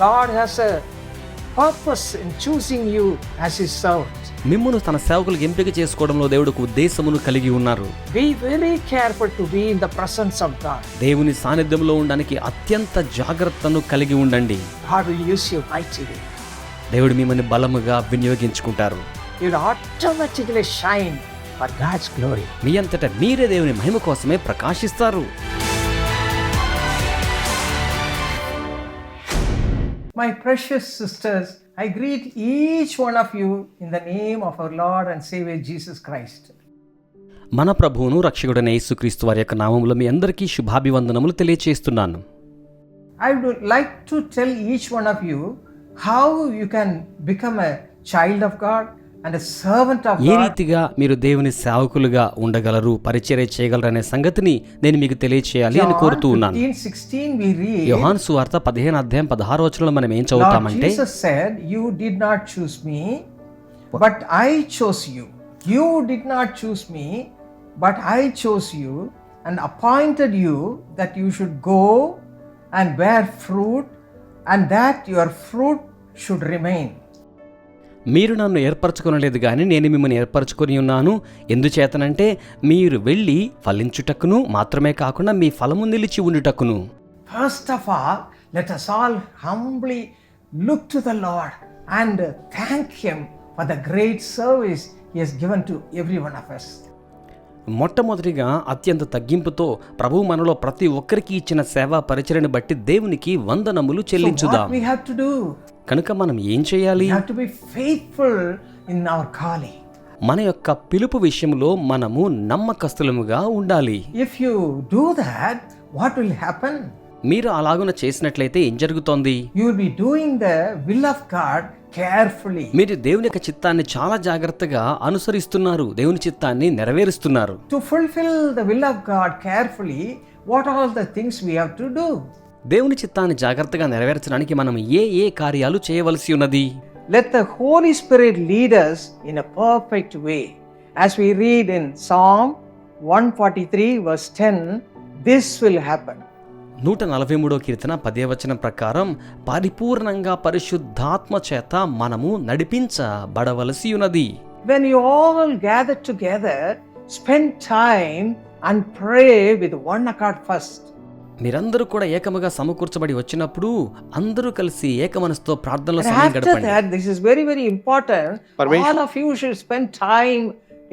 God has a purpose in choosing you as his servant. మిమ్మును తన సేవకులకు ఎంపిక చేసుకోవడంలో దేవుడికి ఉద్దేశమును కలిగి ఉన్నారు. Be very careful to be in the presence of God. దేవుని సాన్నిధ్యంలో ఉండడానికి అత్యంత జాగ్రత్తను కలిగి ఉండండి. God will use you mightily. దేవుడు మిమ్మల్ని బలముగా వినియోగించుకుంటారు. You will automatically shine for God's glory. మీ అంతటా మీరే దేవుని మహిమ కోసమే ప్రకాశిస్తారు. My precious sisters, I greet each one of you in the name of our Lord and Savior Jesus Christ. మన ప్రభువును రక్షకుడైన యేసుక్రీస్తు వారి యొక్క నామములో మీ అందరికీ శుభాభివందనములు తెలియజేస్తున్నాను. I would like to tell each one of you how you can become a child of God and a servant of A God. రీతిగా మీరు దేవుని సేవకులుగా ఉండగలరు, పరిచర్య చేయగలరు అనే సంగతిని నేను మీకు తెలియచేయాలి అని కోరుతూ ఉన్నాను. 15:16 we read, యోహాను సువార్త 15:16 మనం ఏం Lord చదువుతామంటే, Jesus said, "You did not choose me, but I chose you. You did not choose me, but I chose you and appointed you that you should go and bear fruit, and that your fruit should remain." మీరు నన్ను ఏర్పరచుకొనలేదు గాని నేను మిమ్మల్ని ఏర్పరచుకొని ఉన్నాను. ఎందుచేతనంటే మీరు వెళ్ళి ఫలించుటకును మాత్రమే కాకుండా మీ ఫలము నిలిచి ఉండుటకును. First of all, let us all humbly look to the Lord and thank him for the great service he has given to every one of us. మొట్టమొదటిగా అత్యంత తగ్గింపుతో ప్రభువు మనలో ప్రతి ఒక్కరికి ఇచ్చిన సేవా పరిచర్యను బట్టి దేవునికి వందనములు So చెల్లించుదాం. what we have to do? కనుక మనం ఏం చేయాలి? We have to be faithful in our calling. మన యొక్క పిలుపు విషయంలో మనము నమ్మకస్తులముగా ఉండాలి. If you do that, what will happen? మీరు అలాగున చేసినట్లయితే ఏం జరుగుతోంది? You will be doing the will of God carefully. మీరు దేవుని యొక్క చిత్తాన్ని చాలా జాగ్రత్తగా అనుసరిస్తున్నారు, దేవుని చిత్తాన్ని నెరవేరుస్తున్నారు. To fulfill the will of God carefully, what are the things we have to do? దేవుని చిత్తాన్ని జాగ్రత్తగా నెరవేర్చడానికి మనం ఏ కార్యాలు చేయవలసి ఉన్నది? Let the Holy Spirit lead us in a perfect way. As we read in Psalm 143 verse 10, this will happen. 143వ కీర్తన 10వ వచనం ప్రకారం పరిపూర్ణంగా పరిశుద్ధాత్మ చేత మనము నడిపించబడవలసి ఉన్నది. When you all gather together, spend time and pray with one accord first. మీరందరూ కూడా ఏకముగా సమకూర్చబడి వచ్చినప్పుడు అందరూ కలిసి ఏకమనసుతో ప్రార్థనలో And సమయం after గడపండి. that, this is very, very important. All of you should spend time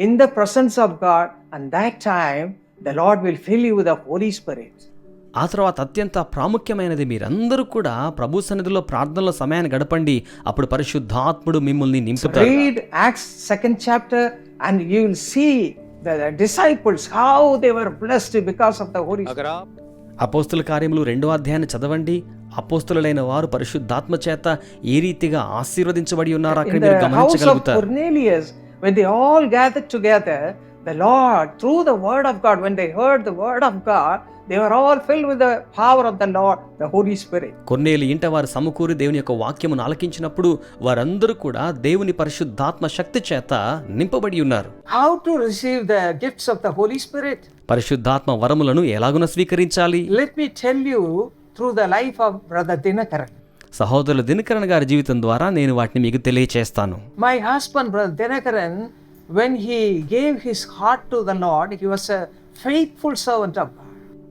in the presence of God, and that time the Lord will fill you with the Holy Spirit. ఆ తర్వాత అత్యంత ప్రాముఖ్యమైనది, మీరందరూ కూడా ప్రభు సన్నిధిలో ప్రార్థనలో సమయాన్ని గడపండి. అప్పుడు పరిశుద్ధాత్ముడు మిమ్మల్ని నింపుతారు. Read Acts 2nd chapter and you will see the disciples how they were blessed because of the Holy Spirit. అపోస్తుల కార్యములు 2వ అధ్యాయాన్ని చదవండి. అపోస్తులైన వారు పరిశుద్ధాత్మ చేత ఏ రీతిగా ఆశీర్వదించబడి ఉన్నారో అక్కడ In మీరు the house of గమనించగలుగుతారు. Cornelius, when they all gathered together, the Lord, through the word of God, when they heard the word of God, they were all filled with the power of the Lord, the Holy Spirit. కొన్నేలు ఇంట వారు సమకూరి దేవుని యొక్క వాక్యమును ఆలకించినప్పుడు వారందరూ కూడా దేవుని పరిశుద్ధాత్మ శక్తి చేత నింపబడి ఉన్నారు. How to receive the gifts of the Holy Spirit? పరిశుద్ధాత్మ వరములను ఎలాగున స్వీకరించాలి? Let me tell you through the life of Brother Dinakaran. సహోదరులు దినకరన్ గారి జీవితం ద్వారా నేను వాటిని మీకు తెలియచేస్తాను. My husband, Brother Dinakaran, when he gave his heart to the Lord, he was a faithful servant of God.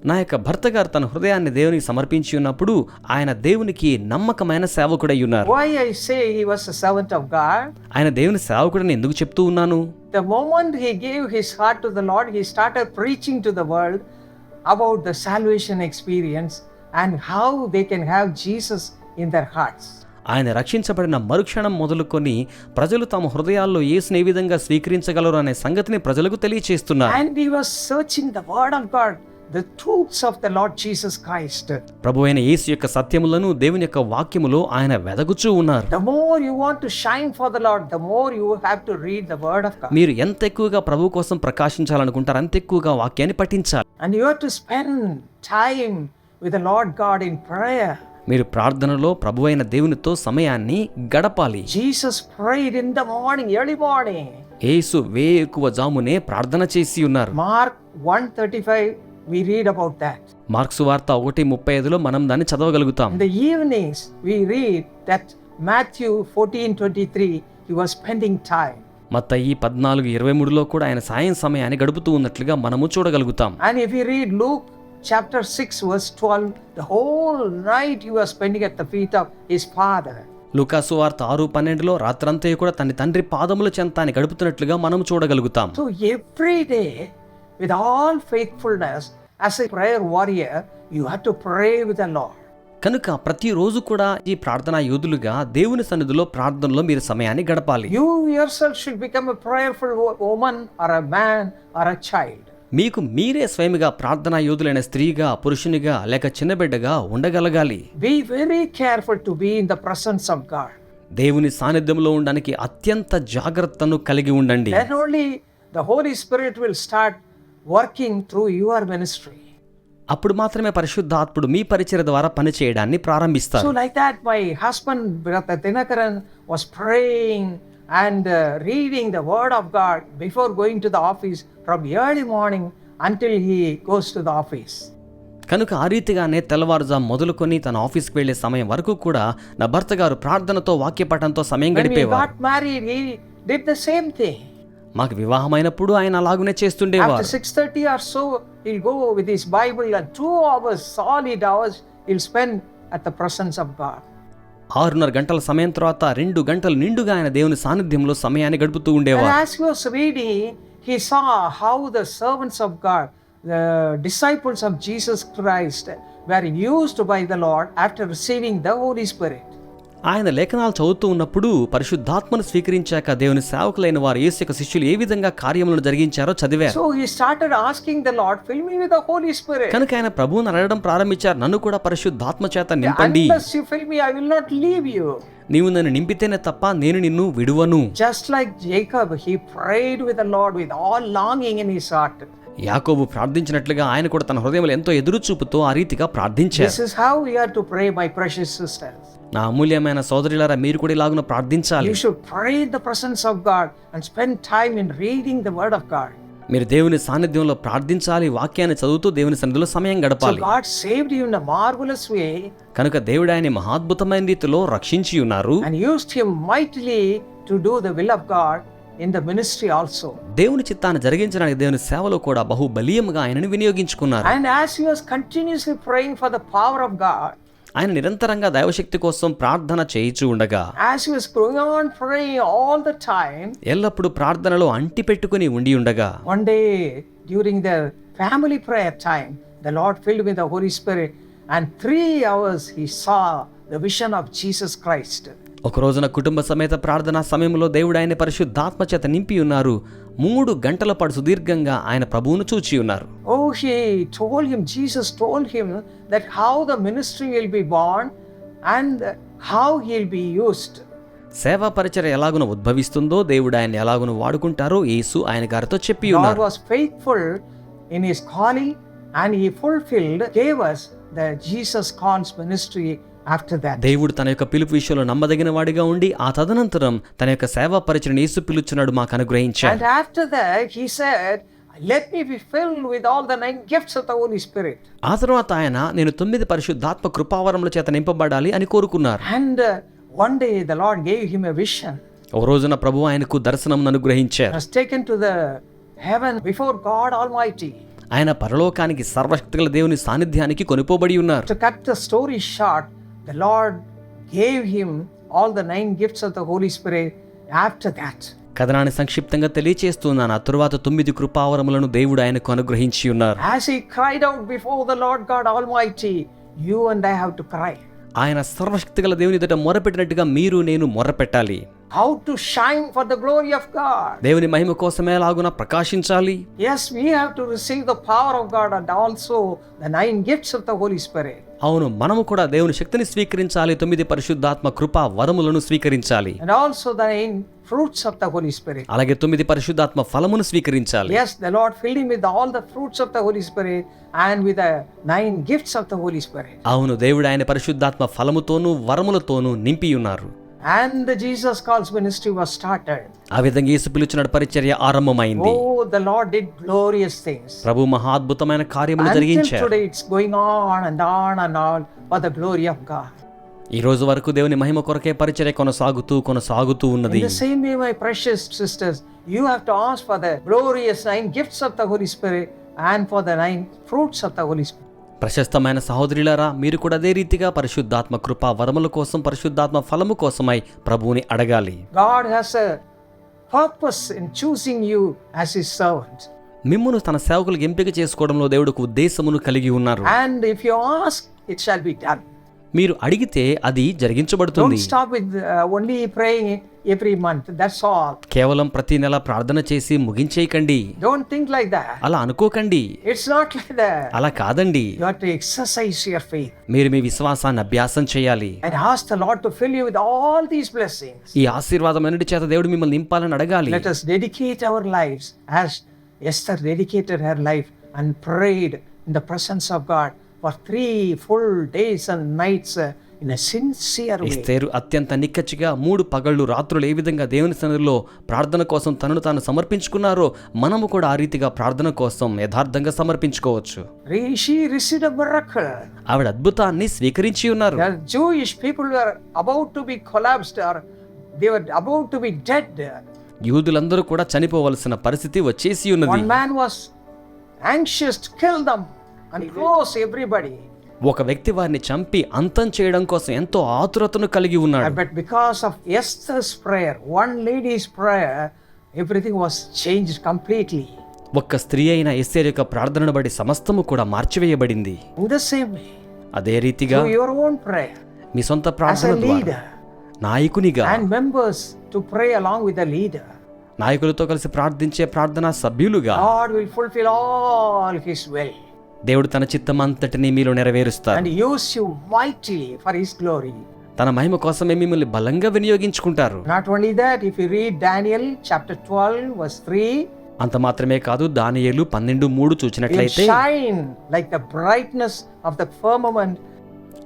నా యొక్క భర్త గారు తన హృదయాన్ని దేవునికి సమర్పించి ఉన్నప్పుడు ఆయన దేవునికి నమ్మకమైన సేవకుడై ఉన్నారు. Why I say he was a servant of God? ఆయన దేవుని సేవకుడని ఎందుకు చెప్తూ ఉన్నాను? The moment he gave his heart to the Lord, he started preaching to the world about the salvation experience and how they can have Jesus in their hearts. ఆయన రక్షించబడిన మరుక్షణం మొదలుకొని ప్రజలు తమ హృదయాల్లో యేసుని ఏ విధంగా స్వీకరించగలరు అనే సంగతిని ప్రజలకు తెలియచేస్తున్నారు. And he was searching the word of God, the truths of the Lord Jesus Christ. ప్రభువైన యేసు యొక్క సత్యములను దేవుని యొక్క వాక్యములో ఆయన వెదగుచూ ఉన్నారు. The more you want to shine for the Lord, the more you have to read the word of God. మీరు ఎంత ఎక్కువగా ప్రభు కోసం ప్రకాశించాలనుకుంటారు అంత ఎక్కువగా వాక్యాన్ని పఠించాలి. And you have to spend time with the Lord God in prayer. మీరు ప్రార్థనలో ప్రభువైన దేవునితో సమయాన్ని గడపాలి. Jesus prayed in the morning, early morning. యేసు వేకువ జామునే ప్రార్థన చేసి ఉన్నారు. Mark 1:35 we read about that. Marks వార్త 1:35లో మనం దాన్ని చదవగలుగుతాం. In the evenings, we read that Matthew 14:23, he was spending time. మత్తయి 14:23లో కూడా ఆయన సాయం సమయాన్ని గడుపుతూ ఉన్నట్లుగా మనము చూడగలుగుతాం. And if you read Luke chapter 6 verse 12, the whole night he was spending at the feet of his father. లూకాసు వార్త 6:12లో రాత్రంతా కూడా తన తండ్రి పాదముల చెంత ఆయన గడుపుతున్నట్లుగా మనం చూడగలుగుతాం. So every day, with all faithfulness, as a prayer warrior, you have to pray with the Lord. కనుక ప్రతిరోజు కూడా ఈ ప్రార్థనా యోధులుగా దేవుని సన్నిధిలో ప్రార్థనలో మీరు సమయాన్ని గడపాలి. You yourself should become a prayerful woman or a man or a child. మీకు మీరే స్వయముగా ప్రార్థనా యోధులైన స్త్రీగా, పురుషునిగా లేక చిన్నబిడ్డగా ఉండగలగాలి. Be very careful to be in the presence of God. దేవుని సాన్నిధ్యంలో ఉండడానికి అత్యంత జాగ్రత్తను కలిగి ఉండండి. Then only the Holy Spirit will start working through your ministry. అప్పుడు మాత్రమే పరిశుద్ధాత్ముడు మీ పరిచర్య ద్వారా పనిచేయడాన్ని ప్రారంభిస్తారు. So like that, my husband, Brother Dinakaran, was praying and reading the word of God before going to the office from early morning until he goes to the office. కనుక ఆ రీతిగానే తెల్లవారుజాము మొదలుకొని తన ఆఫీస్కి వెళ్లే సమయం వరకు కూడా నా భర్త గారు ప్రార్థనతో వాక్యపఠంతో సమయం When we గడిపేవారు. got married, he did the same thing. మాకు వివాహమైనప్పుడు ఆయన అలాగునే After చేస్తుండేవారు. 6:30 or so, he'll go with his Bible and 2 hours, solid hours, he'll spend at the presence of God. 6:30 గంటల సమయం తర్వాత 2 గంటలు నిండుగా ఆయన దేవుని సాన్నిధ్యంలో సమయాన్ని గడుపుతూ And ఉండేవారు. as he was reading, he saw how the servants of God, the disciples of Jesus Christ, were used by the Lord after receiving the Holy Spirit. ఆయన లేఖనాలు చదువుతూ ఉన్నప్పుడు పరిశుద్ధాత్మను స్వీకరించాక దేవుని సేవకులైన వారు యేసు యొక్క శిష్యులు ఏ విధంగా కార్యములను జరిగించారో చదివారు. So he started asking the Lord, fill me with the Holy Spirit. కనుక ఆయన ప్రభువుని అడగడం ప్రారంభించారు, నన్ను కూడా పరిశుద్ధాత్మ చేత నింపండి. Unless you fill me, I will not leave you. నీవు నన్ను నింపితేనే తప్ప నేను నిన్ను విడువను. Just like Jacob, he prayed with the Lord with all longing in his heart. యాకోబు ప్రార్థించినట్లుగా ఆయన కూడా తన హృదయంలో ఎంతో ఎదురు చూపుతో ఆ రీతిగా ప్రార్థించారు. This is how we are to pray, my precious sisters. నా అమూల్యమైన సోదరులారా, మీరు కూడా ఇలాగున ప్రార్థించాలి. You should pray in the presence of God and spend time in reading the word of God. మీరు దేవుని సాన్నిధ్యంలో ప్రార్థించాలి, వాక్యాన్ని చదువుతూ దేవుని సన్నిధిలో సమయం So గడపాలి. God saved you in a marvelous way కనుక దేవుడు ఆయన్ని మహాద్భుతమైన రీతిలో రక్షించి ఉన్నారు. and used him mightily to do the will of God in the ministry also. దేవుని చిత్తాన్ని జరిగించడానికి దేవుని సేవలో కూడా బహు బలీయంగా ఆయనను వినియోగించుకున్నారు. And as he was continuously praying for the power of God, ఆయన నిరంతరంగా దైవశక్తి కోసం ప్రార్థన చేయిచూ ఉండగా, as he was going on praying all the time, ఎల్లప్పుడూ ప్రార్థనలో అంటి పెట్టుకుని ఉండి ఉండగా, one day during the family prayer time, the Lord filled with the Holy Spirit, and 3 hours he saw the vision of Jesus Christ. ఒక రోజున కుటుంబ సమేత ప్రార్థనా సమయంలో దేవుడు ఆయన పరిశుద్ధాత్మ చేత నింపి ఉన్నారు. 3 గంటల పాటు సుదీర్ఘంగా ఆయన ప్రభువును చూచి ఉన్నారు. Oh, Jesus told him that how the ministry will be born and how he'll be used. సేవా పరిచర్య ఎలాగున ఉద్భవిస్తుందో, దేవుడు ఆయన ఎలాగున వాడుకుంటారో యేసు ఆయన గారితో చెప్పి God ఉన్నారు. was faithful in his calling and he gave us the Jesus calls ministry after that. దేవుడు తన యొక్క పిలుపు విషయంలో నమ్మదగిన వాడిగా ఉండి ఆ తదనంతరం తన యొక్క సేవా పరిచర్యను యేసు పిలుచున్నాడు, మాకు అనుగ్రహించాడు. And after that he said, let me be filled with all the 9 gifts of the Holy Spirit. ఆ తర్వాత ఆయన నేను 9 పరిశుద్ధాత్మ కృపావరముల చేత నింపబడాలి అని కోరుకున్నారు. And one day the Lord gave him a vision. ఒక రోజున ప్రభువు ఆయనకు దర్శనమును అనుగ్రహించారు. He was taken to the heaven before God Almighty. ఆయన పరలోకానికి సర్వశక్తిగల దేవుని సాన్నిధ్యానికి కొనిపోబడి ఉన్నారు. To cut the story short, the Lord gave him all the 9 gifts of the Holy Spirit after that. కథనాన్ని సంక్షిప్తంగా తెలియచేస్తున్నాను. ఆ తరువాత 9 కృపావరములను దేవుడు ఆయనకు అనుగ్రహించి ఉన్నారు. As he cried out before the Lord God Almighty, you and I have to cry. ఆయన సర్వశక్తిగల దేవుని ఎదుట మొరపెట్టినట్టుగా మీరు నేను మొరపెట్టాలి. How to shine for the glory of God. దేవుని మహిమ కోసమే లాగున ప్రకాశించాలి. Yes, we have to receive the power of God and also the 9 gifts of the Holy Spirit. అవును, మనము కూడా దేవుని శక్తిని స్వీకరించాలి, 9 పరిశుద్ధాత్మ కృపా వరములను స్వీకరించాలి. And also the 9 fruits of the Holy Spirit. అలాగే 9 పరిశుద్ధాత్మ ఫలమును స్వీకరించాలి. Yes, the Lord filled him with all the fruits of the Holy Spirit and with the 9 gifts of the Holy Spirit. అవును, దేవుడు ఆయన పరిశుద్ధాత్మ ఫలముతోనూ వరములతోనూ నింపి ఉన్నారు. And the Jesus calls ministry was started. ఆ విధంగా యేసు పిలుచున్న పరిచర్య ఆరంభమైంది. Oh, the Lord did glorious things. ప్రభు మహాద్భుతమైన కార్యములు Until జరిగించారు. today it's going on and on for the glory of God. ఈ రోజు వరకు దేవుని మహిమ కొరకే పరిచర్య కొనసాగుతూ ఉన్నది. In the same way, my precious sisters, you have to ask for the glorious 9 gifts of the Holy Spirit and for the 9 fruits of the Holy Spirit. ప్రశస్తమైన సహోదరులారా, మీరు కూడా అదే రీతిగా పరిశుద్ధాత్మ కృప వరముల కోసం, పరిశుద్ధాత్మ ఫలము కోసమై ప్రభువుని అడగాలి. God has a purpose in choosing you as his servant. మిమ్మును తన సేవకులకు ఎంపిక చేసుకోవడంలో దేవుడికి ఉద్దేశమును కలిగి ఉన్నారు. And if you ask, it shall be done. మీరు అడిగితే అది జరిగించబడుతుంది. Don't stop with only praying every month. That's all. కేవలం ప్రతి నెల ప్రార్థన చేసి ముగించేయకండి. Don't think like that. అలా అనుకోకండి. It's not like that. అలా కాదండి. You have to exercise your faith. మీరు మీ విశ్వాసాన్ని అభ్యాసం చేయాలి. And ask the Lord to fill you with all these blessings. ఈ ఆశీర్వాదమన్నిటి చేత దేవుడు మిమ్మల్ని నింపాలని అడగాలి. Let us dedicate our lives as Esther dedicated her life and prayed in the presence of God for 3 full days and nights in a sincere way. ఎస్తేరు అత్యంత నిక్కచ్చిగా 3 పగళ్ళు రాత్రులు ఏ విధంగా దేవుని సన్నిధిలో ప్రార్థన కోసం తనను తాను సమర్పించుకున్నారో మనము కూడా ఆ రీతిగా ప్రార్థన కోసం యథార్థంగా సమర్పించుకోవచ్చు. She received a miracle. ఆవిడ అద్భుతాన్ని స్వీకరించి ఉన్నారు. The Jewish people were about to be collapsed or they were about to be dead. యూదులందరూ కూడా చనిపోవలసిన పరిస్థితి వచ్చేసి ఉన్నది. One man was anxious to kill them and close everybody. ఒక వ్యక్తి వారిని చంపి అంతం చేయడం కోసం ఎంతో ఆతురతను కలిగి ఉన్నాడు. But because of Esther's prayer, one lady's prayer, everything was changed completely. ఒక్క స్త్రీ అయిన ఎస్తేరు యొక్క ప్రార్థనను బట్టి సమస్తము కూడా మార్చివేయబడింది. In the same way, అదే రీతిగా through your own prayer, మీ సొంత as ప్రార్థన a ద్వారా leader, నాయకునిగా and members to pray along with the leader, నాయకులతో కలిసి ప్రార్థించే ప్రార్థనా సభ్యులుగా God will fulfill all his will దేవుడు తన చిత్తమంతటిని మీలో నెరవేరుస్తారు. and use you mightily for his glory. తన మహిమ కోసమే మిమ్మల్ని బలంగా వినియోగించుకుంటారు. Not only that, if you read Daniel chapter 12 verse 3, అంత మాత్రమే కాదు, దానియేలు 12:3 you చూచినట్లయితే shine like the brightness of the firmament.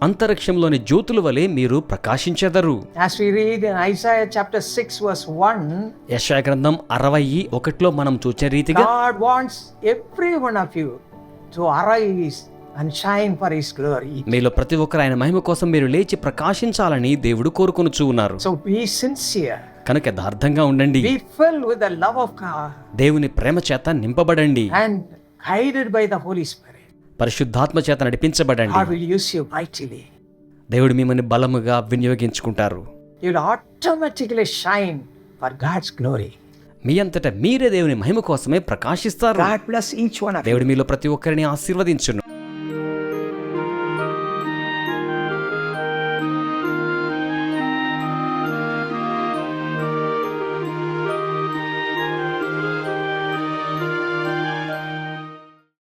అంతరిక్షంలోని Jyothula వలె మీరు ప్రకాశించెదరు. As we read in Isaiah chapter 6 verse 1, యెషయా గ్రంథం 61:1లో మనం చూచే రీతిగా God wants every one of you to arise and shine for his glory. మీలో ప్రతి ఒక్కరు ఆయన మహిమ కోసం మీరు లేచి ప్రకాశించాలని దేవుడు కోరుకొనుచూ ఉన్నారు. So be sincere. కనుక యథార్థంగా ఉండండి. Be filled with the love of God దేవుని ప్రేమ చేత నింపబడండి. and guided by the Holy Spirit. పరిశుద్ధాత్మ చేత నడిపించబడండి. God will use you mightily. దేవుడు మిమ్మల్ని బలముగా వినియోగించుకుంటారు. You will automatically shine for God's glory. మీ అంతటా మీరే దేవుని మహిమ కోసమే ప్రకాశిస్తారు. God bless each one of you. దేవుడు మీలో ప్రతి ఒక్కరిని ఆశీర్వదించును.